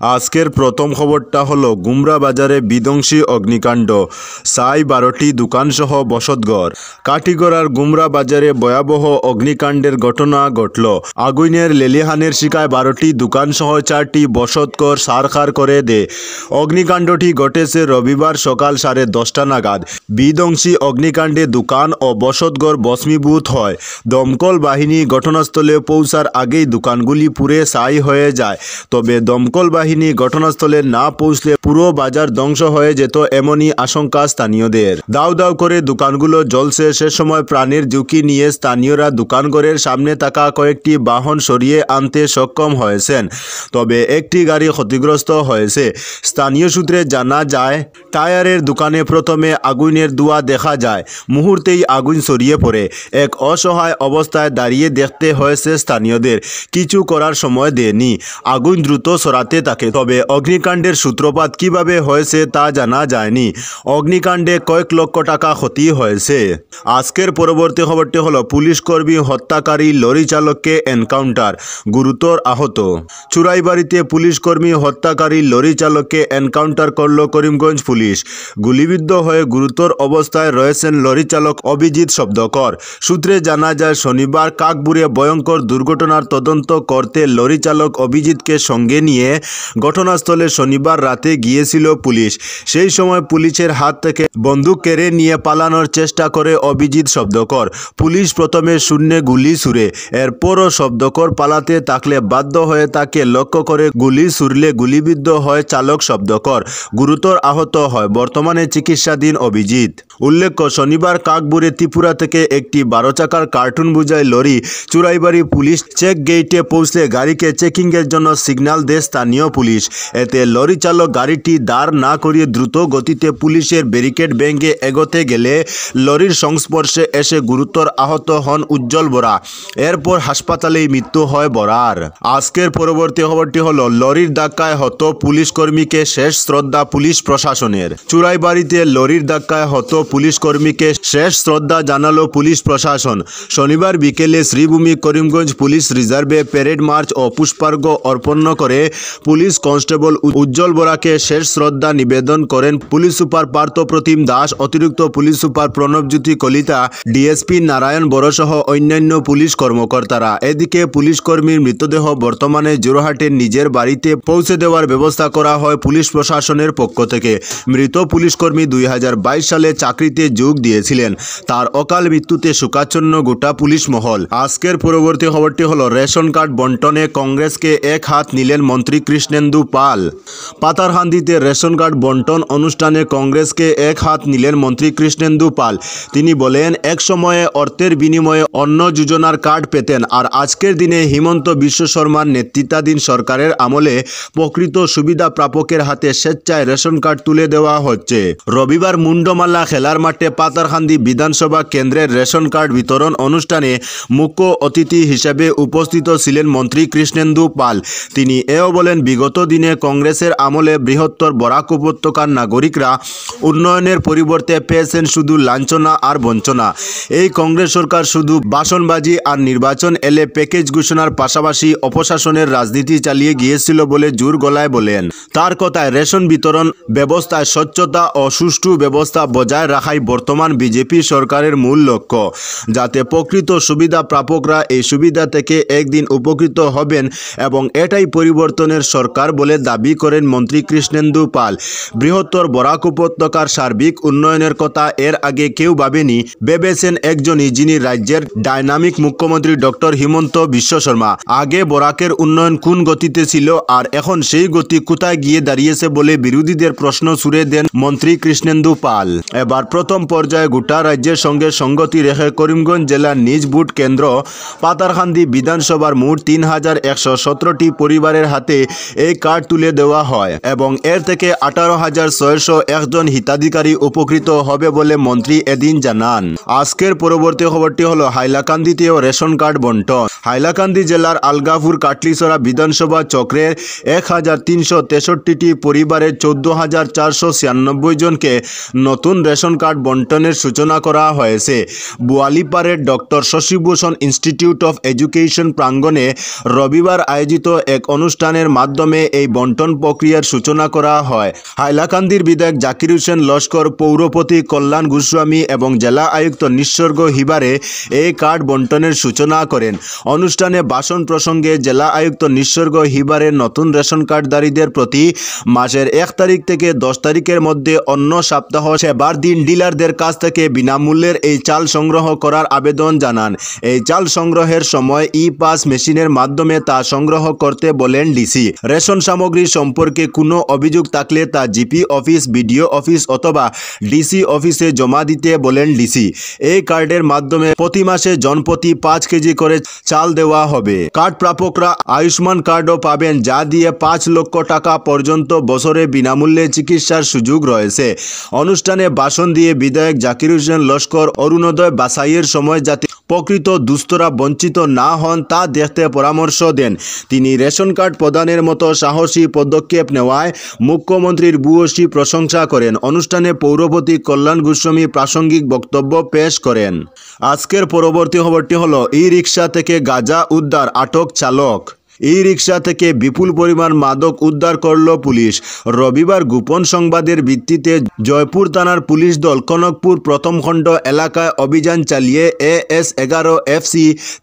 আজকের প্রথম খবরটা হলো গুমরা বাজারে বিধ্বংসী অগ্নিকাণ্ড, ছাই 12টি দোকানসহ বসতঘর। কাটিগড়ার গুমরা বাজারে ভয়াবহ অগ্নিকাণ্ডের ঘটনা ঘটল। আগুনের লেলিহানের শিকায় 12টি দোকানসহ 4টি বসতঘর ছারখার করে দেয়। অগ্নিকাণ্ডটি ঘটেছে রবিবার সকাল 10:30 নাগাদ। বিধ্বংসী অগ্নিকাণ্ডে দোকান ও বসতঘর ভস্মীভূত হয়। দমকল বাহিনী ঘটনাস্থলে পৌঁছার আগেই দোকানগুলি পুড়ে ছাই হয়ে যায়। তবে দমকল বাহিনী ঘটনাস্থলে না পৌঁছলে পুরো বাজার ধ্বংস হয়ে যেত এমনই আশঙ্কা স্থানীয়দের। দাউ দাউ করে দোকানগুলো জ্বলছে। সে সময় প্রাণের ঝুঁকি নিয়ে স্থানীয়রা দোকানঘরের সামনে থাকা কয়েকটি বাহন সরিয়ে আনতে সক্ষম হয়েছেন। তবে একটি গাড়ি ক্ষতিগ্রস্ত হয়েছে। স্থানীয় সূত্রে জানা যায়, টায়ারের দোকানে প্রথমে আগুনের ধোঁয়া দেখা যায়। মুহূর্তেই আগুন ছড়িয়ে পড়ে। এক অসহায় অবস্থায় দাঁড়িয়ে দেখতে হয়েছে স্থানীয়দের। কিছু করার সময় দেয়নি। আগুন দ্রুত ছড়াতে থাকে। তবে অগ্নিকাণ্ডের সূত্রপাত কিভাবে হয়েছে তা জানা যায়নি। অগ্নিকাণ্ডে কয়েক লক্ষ টাকা ক্ষতি হয়েছে। আজকের পরবর্তী খবরটি হলো পুলিশ কর্মী হত্যাকারী লরি চালককে এনকাউন্টার, গুরুতর আহত। চুরাইবাড়িতে পুলিশ কর্মী হত্যাকারী লরি চালককে এনকাউন্টার করল করিমগঞ্জ পুলিশ। গুলিবিদ্ধ হয়ে গুরুতর অবস্থায় রয়েছেন লরি চালক অভিজিৎ শব্দকর। সূত্রে জানা যায়, শনিবার কাকবুড়ে ভয়ঙ্কর দুর্ঘটনার তদন্ত করতে লরি চালক অভিজিৎকে সঙ্গে নিয়ে ঘটনাস্থলে শনিবার রাতে গিয়েছিল পুলিশ। সেই সময় পুলিশের হাত থেকে বন্দুক কেড়ে নিয়ে পালানোর চেষ্টা করে অভিজিৎ শব্দকর। পুলিশ প্রথমে শূন্যে গুলি ছুড়ে, এরপরও শব্দকর পালাতে থাকলে বাধ্য হয়ে তাকে লক্ষ্য করে গুলি ছুড়লে গুলিবিদ্ধ হয় চালক শব্দকর। গুরুতর আহত হয়। বর্তমানে চিকিৎসাধীন অভিজিৎ। উল্লেখ্য, শনিবার কাকবুড়ে ত্রিপুরা থেকে একটি 12 চাকার কার্টুন বোঝাই লরি চুরাইবাড়ি পুলিশ চেক গেইটে পৌঁছলে গাড়িকে চেকিংয়ের জন্য সিগন্যাল দেয় স্থানীয় পুলিশ। এতে লরি চালক গাড়িটি দাঁড় না করিয়ে দ্রুত গতিতে পুলিশের ব্যারিকেড ভেঙে এগোতে গেলে লরির সংস্পর্শে এসে গুরুতর আহত হন উজ্জ্বল বরা। এরপর হাসপাতালেই মৃত্যু হয় বরার। আজকের পরবর্তী খবরটি হলো লরির ধাক্কায় হত পুলিশ কর্মীকে শেষ শ্রদ্ধা পুলিশ প্রশাসনের। চুরাইবাড়িতে লরির ধাক্কায় হত পুলিশ কর্মীকে শেষ শ্রদ্ধা জানালো পুলিশ প্রশাসন। শনিবার বিকেলে শ্রীভূমি করিমগঞ্জ পুলিশ রিজার্ভে প্যারেড মার্চ ও পুষ্পার্ঘ্য অর্পণ করে পুলিশ কনস্টেবল উজ্জ্বল বরাকে শেষ শ্রদ্ধা নিবেদন করেন পুলিশ সুপার পার্থপ্রতিম দাস, অতিরিক্ত police super Pranabjyoti Kalita, DSP Narayan বড়সহ অন্যান্য পুলিশ কর্মকর্তারা। এদিকে পুলিশ কর্মীর মৃতদেহ বর্তমানে জোরহাটের নিজের বাড়িতে পৌঁছে দেওয়ার ব্যবস্থা করা হয় পুলিশ প্রশাসনের পক্ষ থেকে। মৃত পুলিশ কর্মী 2022 সালে চাকরিতে যোগ দিয়েছিলেন। তার অকাল মৃত্যুতে শোকাচ্ছন্ন গোটা পুলিশ মহল। আজকের পরবর্তী খবরটি হলো রেশন কার্ড বন্টনে কংগ্রেসকে এক হাত নিলেন মন্ত্রী কৃষ্ণেন্দু পাল। পাতারহান্দিতে রেশন কার্ড বন্টন অনুষ্ঠানে কংগ্রেসকে এক হাত নিলেন মন্ত্রী কৃষ্ণেন্দু পাল। তিনি বলেন, এক সময়ে অর্থের বিনিময়ে অন্ন যোজনার কার্ড পেতেন, আর আজকের দিনে হিমন্ত বিশ্ব শর্মার নেতৃত্বাধীন সরকারের আমলে প্রকৃত সুবিধা প্রাপকের হাতে স্বেচ্ছায় রেশন কার্ড তুলে দেওয়া হচ্ছে। রবিবার মুন্ডমালা খেলার মাঠে পাতারহান্দি বিধানসভা কেন্দ্রের রেশন কার্ড বিতরণ অনুষ্ঠানে মুখ্য অতিথি হিসেবে উপস্থিত ছিলেন মন্ত্রী কৃষ্ণেন্দু পাল। তিনি এও বলেন, বিগত দিনে কংগ্রেসের আমলে বৃহত্তর বরাক উপত্যকার নাগরিকরা উন্নয়নের পরিবর্তে পেয়েছেন শুধু লাঞ্ছনা আর বঞ্চনা। এই কংগ্রেস সরকার শুধু বাসনবাজি আর নির্বাচন এলে প্যাকেজ ঘোষণার পাশাপাশি অপশাসনের রাজনীতি চালিয়ে গিয়েছিল বলে জোর গলায় বলেন। তার কথায়, রেশন বিতরণ ব্যবস্থায় স্বচ্ছতা ও সুষ্ঠু ব্যবস্থা বজায় রাখাই বর্তমান বিজেপি সরকারের মূল লক্ষ্য, যাতে প্রকৃত সুবিধা প্রাপকরা এই সুবিধা থেকে একদিন উপকৃত হবেন, এবং এটাই পরিবর্তনের সরকার বলে দাবি করেন মন্ত্রী কৃষ্ণেন্দু পাল। বৃহত্তর বরাক উপত্যকার সার্বিক উন্নয়নের কথা এর আগে কেউ ভাবেনি। ভেবেছেন একজনই, যিনি রাজ্যের ডাইনামিক মুখ্যমন্ত্রী ডক্টর হিমন্ত বিশ্ব শর্মা। আগে বরাকের উন্নয়ন কোন গতিতে ছিল, আর এখন সেই গতি কোথায় গিয়ে দাঁড়িয়েছে বলে বিরোধীদের প্রশ্ন ছুড়ে দেন মন্ত্রী কৃষ্ণেন্দু পাল। এবার প্রথম পর্যায়ে গোটা রাজ্যের সঙ্গে সঙ্গতি রেখে করিমগঞ্জ জেলার নিজ ভোট কেন্দ্র পাতারহান্দি বিধানসভার মোট 3117টি পরিবারের হাতে এই কার্ড তুলে দেওয়া হয়, এবং এর থেকে 18,601 জন হিতাধিকারী উপকৃত হবে বলে মন্ত্রী এদিন জানান। আজকের পরবর্তী খবরটি হলো হাইলাকান্দিতেও রেশন কার্ড বন্টন। হাইলাকান্দি জেলার আলগাপুর কাটলিছড়া বিধানসভা চক্রের 1363টি পরিবারের 14,496 জনকে নতুন রেশন কার্ড বন্টনের সূচনা করা হয়েছে। বোয়ালিপাড়ের doctor Shashibhushan institute of education প্রাঙ্গণে রবিবার আয়োজিত এক অনুষ্ঠানের মাধ্যমে মাধ্যমে এই বন্টন প্রক্রিয়ার সূচনা করা হয়। হাইলাকান্দির বিধায়ক জাকির হোসেন লস্কর, পৌরপতি কল্যাণ গোস্বামী এবং জেলা আয়ুক্ত নিসর্গ হিবারে এই কার্ড বন্টনের সূচনা করেন। অনুষ্ঠানে ভাষণ প্রসঙ্গে জেলা আয়ুক্ত নিসর্গ হিবারে নতুন রেশন কার্ডধারীদের প্রতি মাসের 1 তারিখ থেকে 10 তারিখের মধ্যে অন্য সপ্তাহ সেবার দিন ডিলারদের কাছ থেকে বিনামূল্যের এই চাল সংগ্রহ করার আবেদন জানান। এই চাল সংগ্রহের সময় ই-পাস মেশিনের মাধ্যমে তা সংগ্রহ করতে বলেন ডিসি। রেশন সামগ্রী সম্পর্কে কোনো অভিযোগ থাকলে তা জিপি অফিস, বিডিও অফিস অথবা ডিসি অফিসে জমা দিতে বলেন ডিসি। এই কার্ডের মাধ্যমে প্রতি মাসে জনপ্রতি 5 কেজি করে চাল দেওয়া হবে। কার্ড প্রাপকরা আয়ুষ্মান কার্ডও পাবেন, যা দিয়ে 5 লক্ষ টাকা পর্যন্ত বছরে বিনামূল্যে চিকিৎসার সুযোগ রয়েছে। অনুষ্ঠানে ভাষণ দিয়ে বিধায়ক জাকির হোসেন লস্কর অরুণোদয় বাছাইয়ের সময় যাতে প্রকৃত দুস্থরা বঞ্চিত না হন তা দেখতে পরামর্শ দেন। তিনি রেশন কার্ড প্রদানের মতো সাহসী পদক্ষেপ নেওয়ায় মুখ্যমন্ত্রীর ভূয়সী প্রশংসা করেন। অনুষ্ঠানে পৌরপতি কল্যাণ গোস্বামী প্রাসঙ্গিক বক্তব্য পেশ করেন। আজকের পরবর্তী খবরটি হলো ই-রিকশা থেকে গাঁজা উদ্ধার, আটক চালক। ই-রিকশা থেকে বিপুল পরিমাণ মাদক উদ্ধার করল পুলিশ। রবিবার গোপন সংবাদের ভিত্তিতে জয়পুর থানার পুলিশ দল কনকপুর প্রথম খণ্ড এলাকায় অভিযান চালিয়ে AS11 FC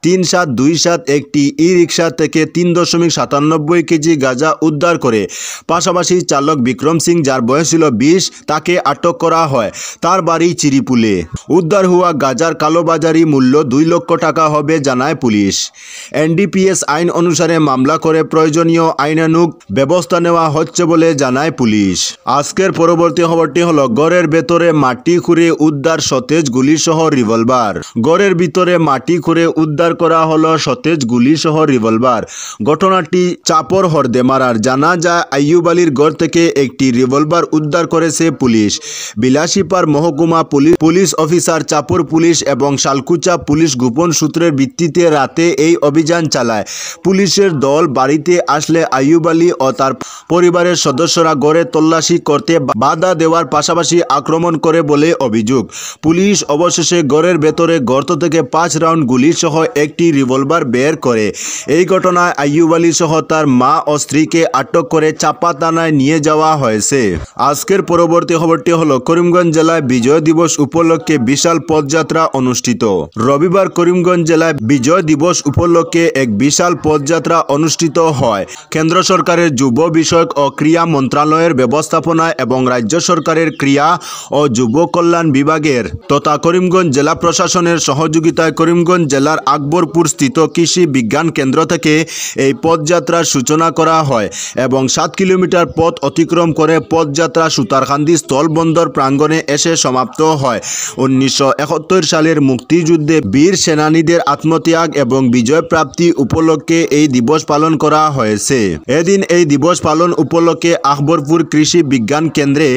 3727 একটি ই-রিকশা থেকে 3.97 কেজি গাঁজা উদ্ধার করে। পাশাপাশি চালক বিক্রম সিং, যার বয়স ছিল 20, তাকে আটক করা হয়। তার বাড়ি চিরিপুলে। উদ্ধার হওয়া গাঁজার কালোবাজারি মূল্য 2 লক্ষ টাকা হবে জানায় পুলিশ। NDPS আইন অনুসারে মামলা করে প্রয়োজনীয় আইনানুগ ব্যবস্থা নেওয়া হচ্ছে বলে জানায় পুলিশ। আজকের পরবর্তী খবরটি হলো ঘরের ভেতরে মাটি খুঁড়ে উদ্ধার সতেজ গুলি সহ রিভলভার। ঘরের ভিতরে মাটি খুঁড়ে উদ্ধার করা হলো সতেজ গুলি সহ রিভলভার। ঘটনাটি চাপর হরদেমারার। জানা যায় আইয়ুব আলীর ঘর থেকে একটি রিভলভার উদ্ধার করেছে পুলিশ। বিলাসীপাড় মহকুমা পুলিশ অফিসার, চাপর পুলিশ এবং শালকুচা পুলিশ গোপন সূত্রের ভিত্তিতে রাতে এই অভিযান চালায়। পুলিশের দল বাড়িতে আসলে আইয়ুব আলী ও তার পরিবারের সদস্যরা ঘরে তল্লাশি করতে বাধা দেওয়ার পাশাপাশি আক্রমণ করে বলে অভিযোগ। পুলিশ অবশেষে ঘরের ভেতরে গর্ত থেকে 5 রাউন্ড গুলি সহ একটি রিভলভার বের করে। এই ঘটনায় আইয়ুব আলী সহ তার মা ও স্ত্রীকে আটক করে চাপা থানায় নিয়ে যাওয়া হয়েছে। আজকের পরবর্তী খবরটি হলো করিমগঞ্জ জেলায় বিজয় দিবস উপলক্ষে বিশাল পদযাত্রা অনুষ্ঠিত। রবিবার করিমগঞ্জ জেলায় বিজয় দিবস উপলক্ষে এক বিশাল পদযাত্রা অনুষ্ঠিত হয়। কেন্দ্র সরকারের যুব বিষয়ক ও ক্রীড়া মন্ত্রণালয়ের ব্যবস্থাপনায় এবং রাজ্য সরকারের ক্রীড়া ও যুব কল্যাণ বিভাগের তথা করিমগঞ্জ জেলা প্রশাসনের সহযোগিতায় করিমগঞ্জ জেলার আকবরপুর স্থিত কৃষি বিজ্ঞান কেন্দ্র থেকে এই পদযাত্রার সূচনা করা হয় এবং 7 কিলোমিটার পথ অতিক্রম করে পদযাত্রা সুতারকান্দি স্থলবন্দর প্রাঙ্গণে এসে সমাপ্ত হয়। 1971 সালের মুক্তিযুদ্ধে বীর সেনানীদের আত্মত্যাগ এবং বিজয় প্রাপ্তি উপলক্ষে এই দিবস পালন করা হয়েছে। এদিন এই দিবস পালন উপলক্ষে আকবরপুর কৃষি বিজ্ঞান কেন্দ্রে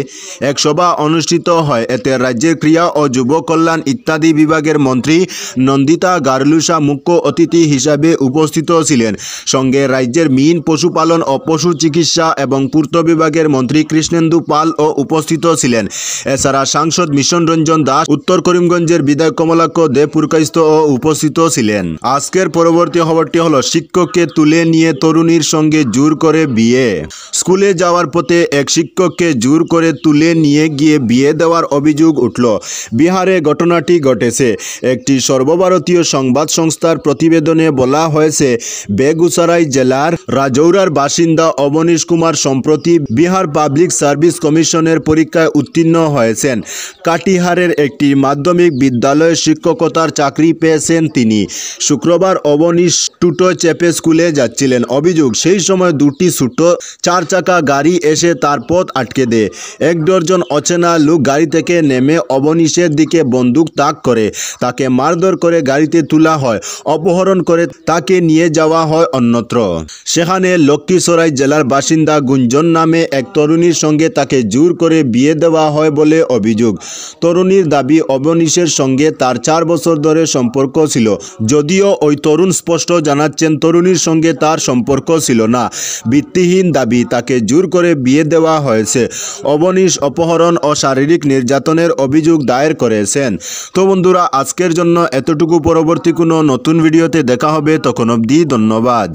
এক সভা অনুষ্ঠিত হয়। এতে রাজ্যের ক্রীড়া ও যুব কল্যাণ ইত্যাদি বিভাগের মন্ত্রী নন্দিতা গারলুসা মুখ্য অতিথি হিসাবে উপস্থিত ছিলেন। সঙ্গে রাজ্যের মীন পশুপালন ও পশু চিকিৎসা এবং পূর্ত বিভাগের মন্ত্রী কৃষ্ণেন্দু পাল ও উপস্থিত ছিলেন। এছাড়া সাংসদ মিশন রঞ্জন দাস, উত্তর করিমগঞ্জের বিধায়ক কমলাক্ষ দে পুরকাইস্ত ও উপস্থিত ছিলেন। আজকের পরবর্তী খবরটি হলো শিক্ষককে তুলে নিয়ে তরুণীর সঙ্গে জোর করে বিয়ে। স্কুলে যাওয়ার পথে এক শিক্ষককে জোর করে তুলে নিয়ে গিয়ে বিয়ে দেওয়ার অভিযোগ উঠল। বিহারে ঘটনাটি ঘটেছে। একটি সর্বভারতীয় সংবাদ সংস্থার প্রতিবেদনে বলা হয়েছে, বেগুসরাই জেলার রাজৌরার বাসিন্দা অবনীশ কুমার সম্প্রতি বিহার পাবলিক সার্ভিস কমিশনের পরীক্ষায় উত্তীর্ণ হয়েছেন। কাটিহারের একটি মাধ্যমিক বিদ্যালয়ে শিক্ষকতার চাকরি পেয়েছেন তিনি। শুক্রবার অবনীশ টুটো চেপে স্কুলে যাচ্ছিলেন। অভিযোগ, সেই সময় দুটি ছোট 4 চাকা গাড়ি এসে তার পথ আটকে দেয়। 1 ডজন অচেনা লোক গাড়ি থেকে নেমে অবনীশের দিকে বন্দুক তাক করে তাকে মারধর করে গাড়িতে তোলা হয়। অপহরণ করে তাকে নিয়ে যাওয়া হয় অন্যত্র। সেখানে লক্ষ্মীসরাই জেলার বাসিন্দা গুঞ্জন নামে এক তরুণীর সঙ্গে তাকে জোর করে বিয়ে দেওয়া হয় বলে অভিযোগ। তরুণীর দাবি, অবনীশের সঙ্গে তার 4 বছর ধরে সম্পর্ক ছিল। যদিও ওই তরুণ স্পষ্ট জানাচ্ছেন তরুণীর সঙ্গে তার সম্পর্ক ছিল না। ভিত্তিহীন দাবি, তাকে জোর করে বিয়ে দেওয়া হয়েছে। অবনীশ অপহরণ ও শারীরিক নির্যাতনের অভিযোগ দায়ের করেছেন। তো বন্ধুরা, আজকের জন্য এতটুকু। পরবর্তী কোনো নতুন ভিডিওতে দেখা হবে, তখন অবধি ধন্যবাদ।